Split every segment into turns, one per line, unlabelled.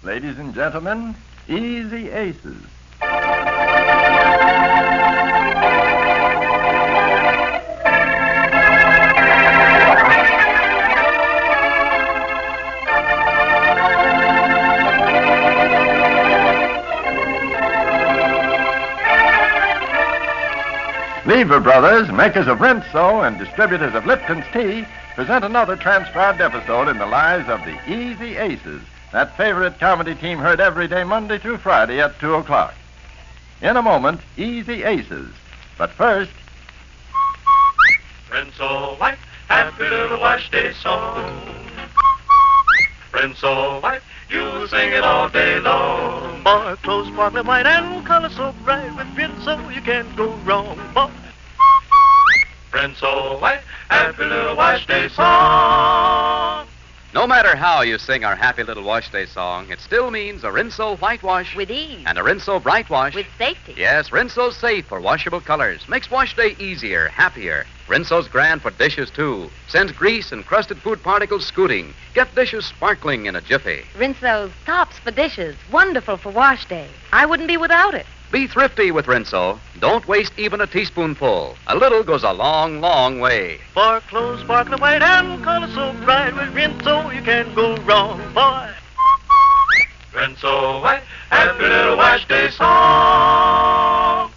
Ladies and gentlemen, Easy Aces. Lever Brothers, makers of Rinso and distributors of Lipton's Tea, present another transcribed episode in the lives of the Easy Aces, that favorite comedy team heard every day, Monday through Friday at 2 o'clock. In a moment, Easy Aces. But first...
Rinso White, happy little wash day song. Rinso White, you sing it all day long. Boy, clothes sparkling white and color so bright. With Rinso you can't go wrong, boy. Rinso White, happy little wash day song.
No matter how you sing our happy little wash day song, it still means a Rinso whitewash.
With ease.
And a Rinso bright wash.
With safety.
Yes, Rinso's safe for washable colors. Makes wash day easier, happier. Rinso's grand for dishes, too. Sends grease and crusted food particles scooting. Get dishes sparkling in a jiffy.
Rinso's tops for dishes. Wonderful for wash day. I wouldn't be without it.
Be thrifty with Rinso. Don't waste even a teaspoonful. A little goes a long, long way.
For clothes sparkling white and color so bright. With Rinso you can't go wrong, boy. Rinso White, happy little wash day song.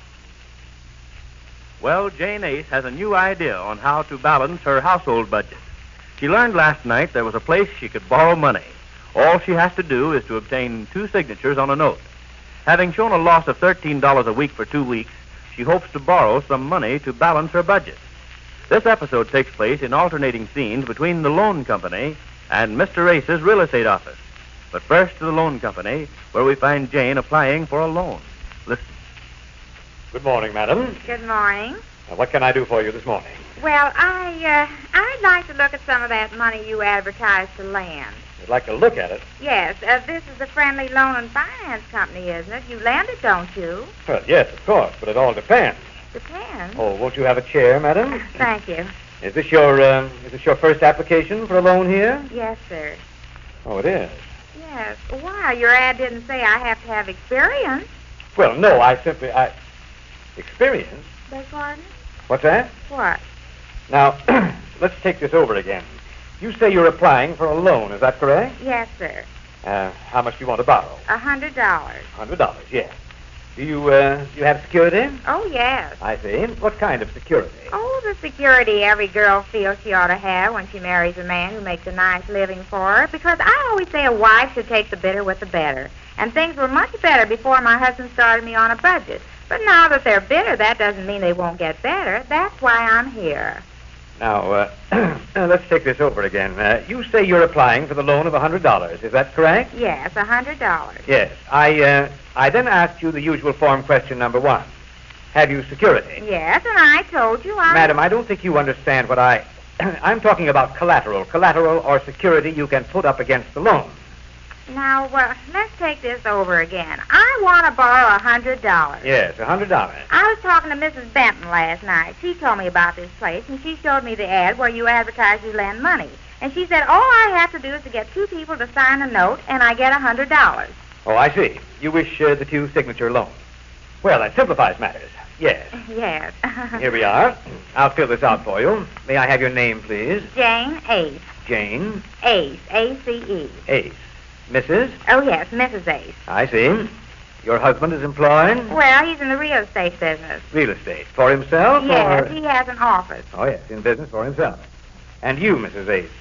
Well, Jane Ace has a new idea on how to balance her household budget. She learned last night there was a place she could borrow money. All she has to do is to obtain 2 signatures on a note. Having shown a loss of $13 a week for 2 weeks, she hopes to borrow some money to balance her budget. This episode takes place in alternating scenes between the loan company and Mr. Ace's real estate office. But first to the loan company, where we find Jane applying for a loan. Listen.
Good morning, madam.
Good morning.
What can I do for you this morning?
Well, I'd like to look at some of that money you advertised to lend.
You'd like to look at it?
Yes, this is the Friendly Loan and Finance Company, isn't it? You lend it, don't you?
Well, yes, of course, but it all depends.
Depends.
Oh, won't you have a chair, madam?
Thank you.
Is this your first application for a loan here?
Yes, sir.
Oh, it is?
Yes. Why, your ad didn't say I have to have experience.
Well, no, Experience?
Beg pardon?
What's that?
What?
Now, let's take this over again. You say you're applying for a loan, is that correct?
Yes, sir.
How much do you want to borrow?
$100.
$100, yes. Do you have security?
Oh, yes.
I see. What kind of security?
Oh, the security every girl feels she ought to have when she marries a man who makes a nice living for her. Because I always say a wife should take the bitter with the better. And things were much better before my husband started me on a budget. But now that they're bitter, that doesn't mean they won't get better. That's why I'm here.
Now, let's take this over again. You say you're applying for the loan of $100. Is that correct?
Yes, $100.
Yes. I then asked you the usual form question number 1. Have you security?
Yes, and I told you
Madam, I don't think you understand what I'm talking about collateral. Collateral or security you can put up against the loan.
Now, let's take this over again. I want to borrow $100.
Yes, $100.
I was talking to Mrs. Benton last night. She told me about this place, and she showed me the ad where you advertise you lend money. And she said all I have to do is to get 2 people to sign a note, and I get $100.
Oh, I see. You wish the 2-signature loan. Well, that simplifies matters. Yes.
Yes.
Here we are. I'll fill this out for you. May I have your name, please?
Jane Ace.
Jane?
Ace. A-C-E.
Ace. Mrs.?
Oh, yes, Mrs. Ace.
I see. Your husband is employed?
Well, he's in the real estate business.
Real estate. For himself?
Yes,
or...
he has an office.
Oh, yes, in business for himself. And you, Mrs. Ace,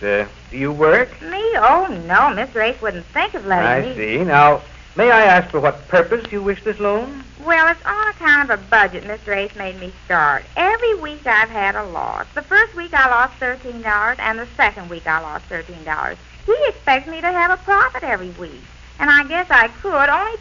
do you work?
Me? Oh, no. Mr. Ace wouldn't think of letting me.
I see. Now, may I ask for what purpose you wish this loan?
Well, it's on account of a budget Mr. Ace made me start. Every week I've had a loss. The first week I lost $13, and the second week I lost $13. He expects me to have a profit every week. And I guess I could, only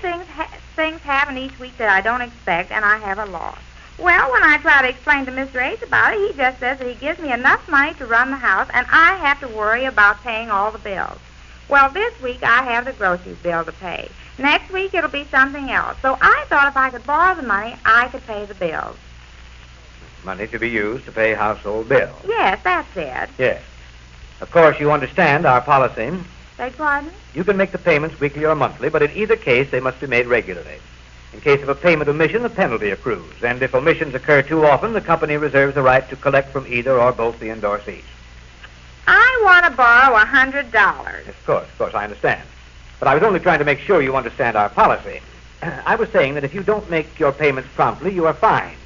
things happen each week that I don't expect, and I have a loss. Well, when I try to explain to Mr. Ace about it, he just says that he gives me enough money to run the house, and I have to worry about paying all the bills. Well, this week I have the groceries bill to pay. Next week it'll be something else. So I thought if I could borrow the money, I could pay the bills.
Money to be used to pay household bills.
Yes, that's it.
Yes. Of course, you understand our policy.
Beg pardon?
You can make the payments weekly or monthly, but in either case, they must be made regularly. In case of a payment omission, a penalty accrues, and if omissions occur too often, the company reserves the right to collect from either or both the endorsees.
I want to borrow $100.
Of course, I understand. But I was only trying to make sure you understand our policy. I was saying that if you don't make your payments promptly, you are fined.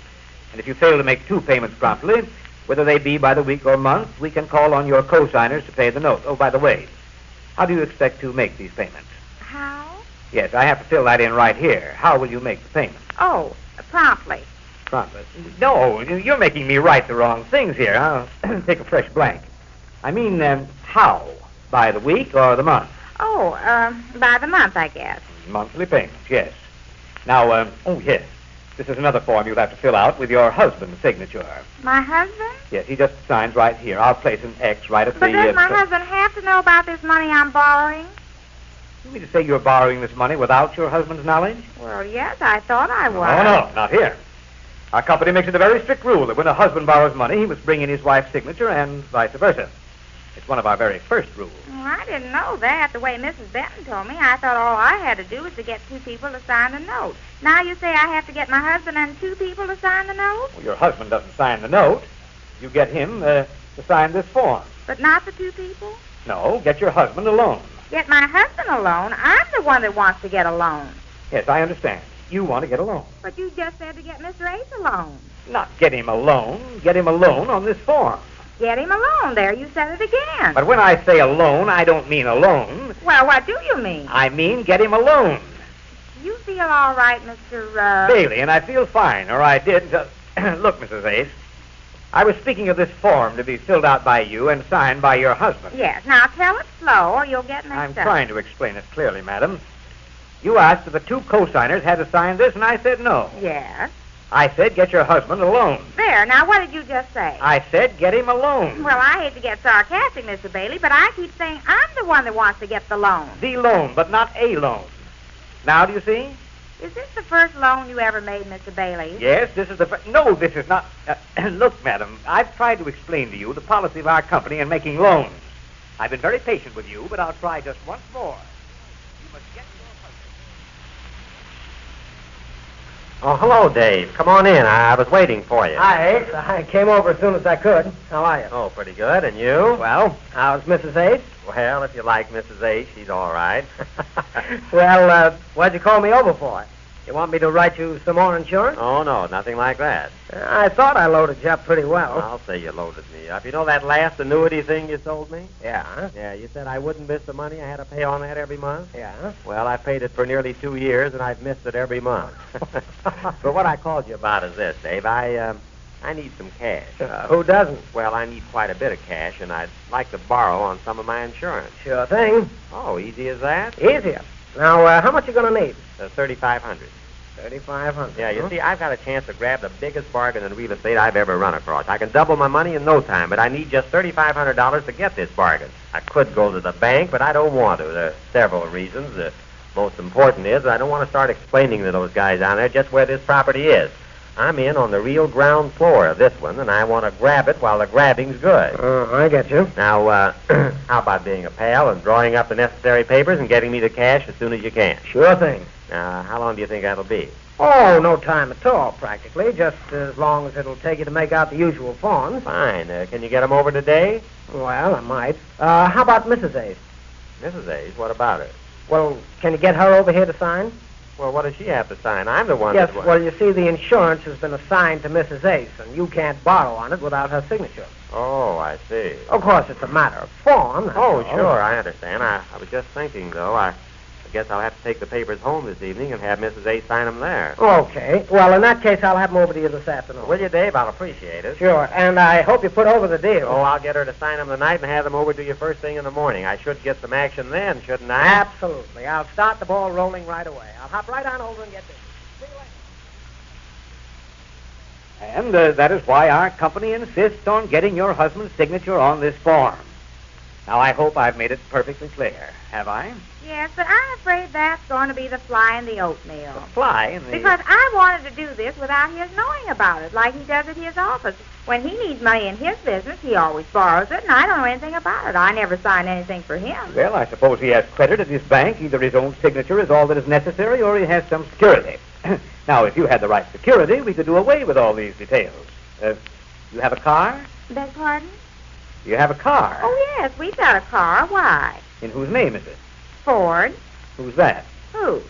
And if you fail to make 2 payments promptly, whether they be by the week or month, we can call on your co-signers to pay the note. Oh, by the way, how do you expect to make these payments?
How?
Yes, I have to fill that in right here. How will you make the payments?
Oh, promptly.
Promptly? No, you're making me write the wrong things here. I'll take a fresh blank. I mean, how? By the week or the month?
Oh, by the month, I guess.
Monthly payments, yes. Now, oh, yes. This is another form you'll have to fill out with your husband's signature.
My husband?
Yes, he just signs right here. I'll place an X right at
But
the...
does my husband have to know about this money I'm borrowing?
You mean to say you're borrowing this money without your husband's knowledge?
Well, yes, I thought I was.
No, not here. Our company makes it a very strict rule that when a husband borrows money, he must bring in his wife's signature and vice versa. It's one of our very first rules.
Well, I didn't know that the way Mrs. Benton told me. I thought all I had to do was to get 2 people to sign the note. Now you say I have to get my husband and 2 people to sign the note?
Well, your husband doesn't sign the note. You get him to sign this form.
But not the 2 people?
No, get your husband alone.
Get my husband a loan? I'm the one that wants to get a loan.
Yes, I understand. You want to get a loan.
But you just said to get Mr. Ace a loan.
Not get him a loan. Get him a loan on this form.
Get him a loan. There, you said it again.
But when I say a loan, I don't mean a loan.
Well, what do you mean?
I mean get him a loan.
You feel all right, Mr.
Bailey, and I feel fine, or I did. Look, Mrs. Ace, I was speaking of this form to be filled out by you and signed by your husband.
Yes. Now, tell it slow, or you'll get mixed
I'm
up.
trying to explain it clearly, madam. You asked if the 2 co-signers had to sign this, and I said no.
Yes.
I said get your husband a loan.
There. Now, what did you just say?
I said get him a loan.
Well, I hate to get sarcastic, Mr. Bailey, but I keep saying I'm the one that wants to get the loan.
The loan, but not a loan. Now, do you see?
Is this the first loan you ever made, Mr. Bailey?
Yes, this is the... No, this is not... Look, madam, I've tried to explain to you the policy of our company in making loans. I've been very patient with you, but I'll try just once more. You must get your husband...
Oh, hello, Dave. Come on in. I was waiting for you.
Hi, Ace. I came over as soon as I could. How are you?
Oh, pretty good. And you?
Well, how's Mrs. Ace?
Well, if you like Mrs. Ace, she's all right.
Well, what'd you call me over for? You want me to write you some more insurance?
Oh, no, nothing like that.
I thought I loaded you up pretty well.
I'll say you loaded me up. You know that last annuity thing you sold me?
Yeah?
Yeah, you said I wouldn't miss the money. I had to pay on that every month.
Yeah?
Well, I've paid it for nearly 2 years, and I've missed it every month. But what I called you about is this, Dave. I need some cash.
Who doesn't?
Well, I need quite a bit of cash, and I'd like to borrow on some of my insurance.
Sure thing.
Oh, easy as that?
Easier. Now, how much you going to need?
$3,500.
$3,500.
Yeah, you see, I've got a chance to grab the biggest bargain in real estate I've ever run across. I can double my money in no time, but I need just $3,500 to get this bargain. I could go to the bank, but I don't want to. There are several reasons. The most important is that I don't want to start explaining to those guys down there just where this property is. I'm in on the real ground floor of this one, and I want to grab it while the grabbing's good.
I get you.
Now, how about being a pal and drawing up the necessary papers and getting me the cash as soon as you can?
Sure thing.
Now, how long do you think that'll be?
Oh, no time at all, practically. Just as long as it'll take you to make out the usual forms.
Fine. Can you get them over today?
Well, I might. How about Mrs. Ace?
Mrs. Ace, what about her?
Well, can you get her over here to sign?
Well, what does she have to sign? I'm the one
Yes,
that...
well, you see, the insurance has been assigned to Mrs. Ace, and you can't borrow on it without her signature.
Oh, I see.
Of course, it's a matter of form. that's
Oh,
all.
sure, I understand. I was just thinking, though, I guess I'll have to take the papers home this evening and have Mrs. Ace sign them there.
Okay. Well, in that case, I'll have them over to you this afternoon.
Will you, Dave? I'll appreciate it.
Sure, and I hope you put over the deal.
Oh, I'll get her to sign them tonight and have them over to you first thing in the morning. I should get some action then, shouldn't I?
Absolutely. I'll start the ball rolling right away. I'll hop right on over and get this. See you later.
And that is why our company insists on getting your husband's signature on this form. Now, I hope I've made it perfectly clear. Have I?
Yes, but I'm afraid that's going to be the fly in the oatmeal.
The fly in the...
Because I wanted to do this without his knowing about it, like he does at his office. When he needs money in his business, he always borrows it, and I don't know anything about it. I never sign anything for him.
Well, I suppose he has credit at his bank. Either his own signature is all that is necessary, or he has some security. Now, if you had the right security, we could do away with all these details. You have a car?
Beg pardon?
You have a car?
Oh, yes, we've got a car. Why?
In whose name is it?
Ford.
Who's that?
Who?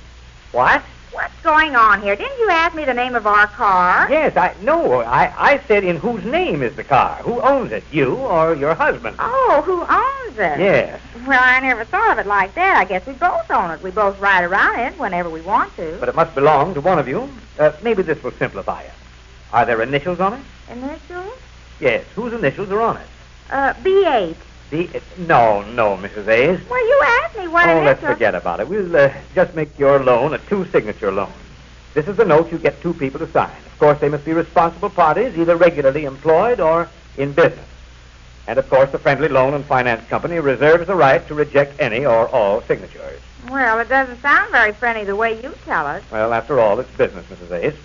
What?
What's going on here? Didn't you ask me the name of our car?
Yes, I said in whose name is the car? Who owns it, you or your husband?
Oh, who owns it?
Yes.
Well, I never thought of it like that. I guess we both own it. We both ride around it whenever we want to.
But it must belong to one of you. Maybe this will simplify it. Are there initials on it?
Initials?
Yes. Whose initials are on it?
B8.
No, Mrs. A's.
Well, you asked me what
Oh,
initials...
let's forget about it. We'll just make your loan a two-signature loan. This is the note you get two people to sign. Of course, they must be responsible parties, either regularly employed or in business. And, of course, the Friendly Loan and Finance Company reserves the right to reject any or all signatures.
Well, it doesn't sound very friendly the way you tell us.
Well, after all, it's business, Mrs. A's.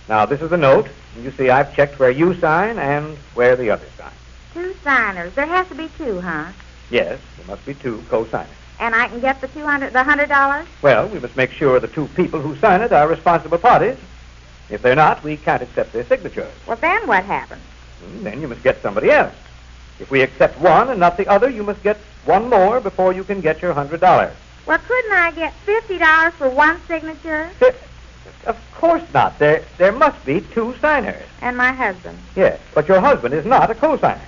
Now, this is the note. And you see, I've checked where you sign and where the others sign.
2 signers. There has to be 2, huh?
Yes, there must be 2 co-signers.
And I can get the $100?
Well, we must make sure the 2 people who sign it are responsible parties. If they're not, we can't accept their signatures.
Well, then what happens?
Then you must get somebody else. If we accept one and not the other, you must get one more before you can get your $100.
Well, couldn't I get $50 for one signature?
Of course not. There must be 2 signers.
And my husband.
Yes, but your husband is not a co-signer.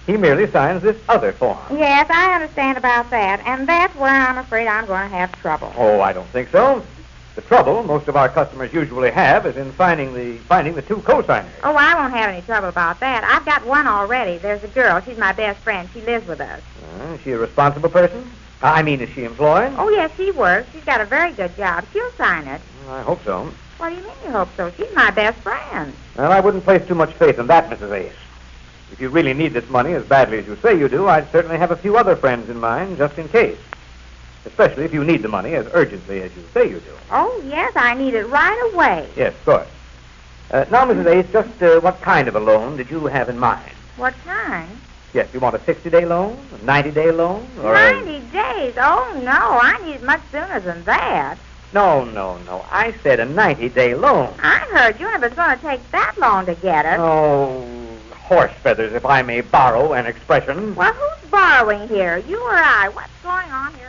He merely signs this other form.
Yes, I understand about that, and that's where I'm afraid I'm going to have trouble.
Oh, I don't think so. The trouble most of our customers usually have is in finding the 2 co-signers.
Oh, I won't have any trouble about that. I've got one already. There's a girl. She's my best friend. She lives with us.
Is she a responsible person? I mean, is she employed?
Oh, yes, she works. She's got a very good job. She'll sign it.
I hope so.
What do you mean you hope so? She's my best friend.
Well, I wouldn't place too much faith in that, Mrs. Ace. If you really need this money as badly as you say you do, I'd certainly have a few other friends in mind just in case. Especially if you need the money as urgently as you say you do.
Oh, yes, I need it right away.
Yes, of course. Now, Mrs. Ace, just what kind of a loan did you have in mind?
What kind?
Yes, you want a 60-day loan, a 90-day loan, or
90 days? Oh, no, I need it much sooner than that.
No. I said a 90-day loan.
I heard you, and if it's going to take that long to get it...
Oh, horse feathers, if I may borrow an expression.
Well, who's borrowing here, you or I? What's going on here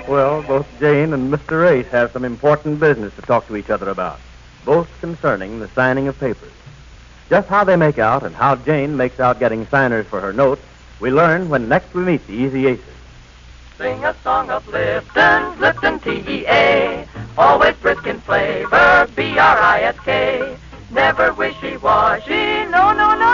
Well, both Jane and Mr. Ace have some important business to talk to each other about, both concerning the signing of papers. Just how they make out and how Jane makes out getting signers for her notes, we learn when next we meet the Easy Aces.
Sing a song of Lipton T-E-A, always brisk in flavor, B-R-I-S-K. Never wishy-washy, no,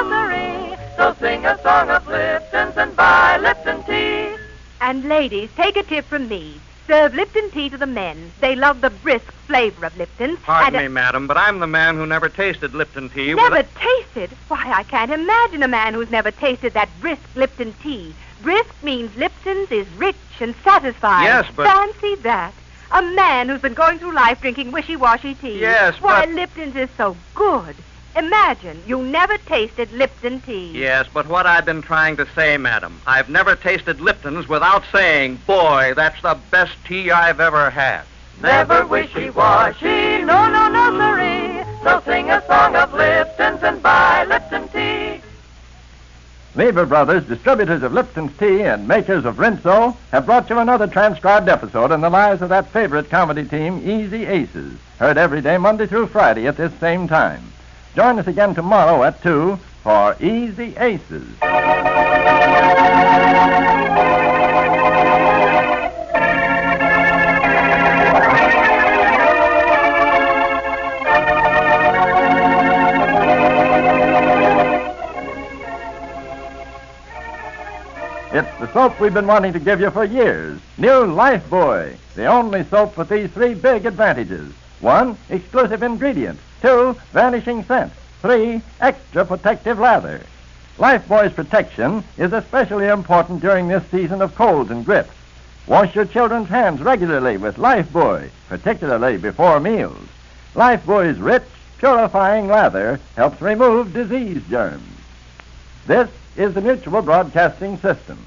siree. So sing a song of Lipton's and buy Lipton tea.
And ladies, take a tip from me. Serve Lipton tea to the men. They love the brisk flavor of Lipton.
Pardon me, madam, but I'm the man who never tasted Lipton tea.
Never tasted? Why, I can't imagine a man who's never tasted that brisk Lipton tea. Brisk means Lipton's is rich and satisfying.
Yes, but...
Fancy that. A man who's been going through life drinking wishy-washy tea.
Yes,
Why,
but...
Lipton's is so good. Imagine you never tasted Lipton tea.
Yes, but what I've been trying to say, madam, I've never tasted Lipton's without saying, boy, that's the best tea I've ever had.
Never wishy-washy, no, siree. So sing a song of Lipton's and buy Lipton tea.
Lever Brothers, distributors of Lipton's tea and makers of Rinso, have brought you another transcribed episode in the lives of that favorite comedy team, Easy Aces, heard every day, Monday through Friday at this same time. Join us again tomorrow at 2 for Easy Aces. It's the the soap we've been wanting to give you for years. New Lifebuoy, the only soap with these three big advantages. 1, exclusive ingredient. 2, vanishing scent. 3, extra protective lather. Lifebuoy's protection is especially important during this season of colds and grips. Wash your children's hands regularly with Lifebuoy, particularly before meals. Lifebuoy's rich, purifying lather helps remove disease germs. This is the Mutual Broadcasting System.